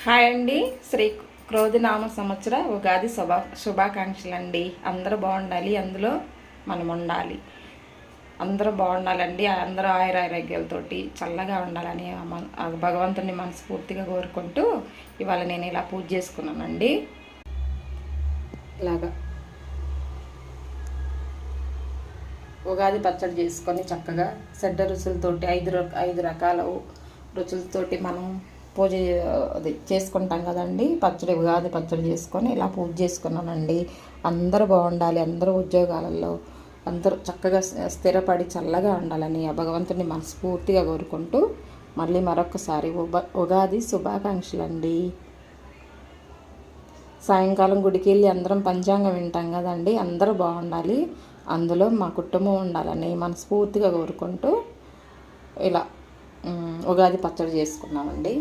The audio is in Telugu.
హాయ్ అండి. శ్రీ క్రోధినామ సంవత్సర ఉగాది శుభాకాంక్షలు అండి. అందరూ బాగుండాలి, అందులో మనం ఉండాలి. అందరూ బాగుండాలండి. అందరూ ఆయురారోగ్యాలతోటి చల్లగా ఉండాలని భగవంతుని మనస్ఫూర్తిగా కోరుకుంటూ ఇవాళ నేను ఇలా పూజ చేసుకున్నానండి. ఇలాగా ఉగాది పచ్చడి చేసుకొని చక్కగా చెడ్డ రుచులతోటి ఐదు రకాల రుచులతోటి మనం పూజ అది చేసుకుంటాం కదండి. ఉగాది పచ్చడి చేసుకొని ఇలా పూజ చేసుకున్నానండి. అందరూ బాగుండాలి, అందరూ ఉద్యోగాలలో అందరూ చక్కగా స్థిరపడి చల్లగా ఉండాలని ఆ భగవంతుని మనస్ఫూర్తిగా కోరుకుంటూ మళ్ళీ మరొకసారి ఉగాది శుభాకాంక్షలు అండి. సాయంకాలం గుడికి వెళ్ళి అందరం పంచాంగం వింటాం కదండి. అందరూ బాగుండాలి, అందులో మా కుటుంబం ఉండాలని మనస్ఫూర్తిగా కోరుకుంటూ ఇలా ఉగాది పచ్చడి చేసుకున్నామండి.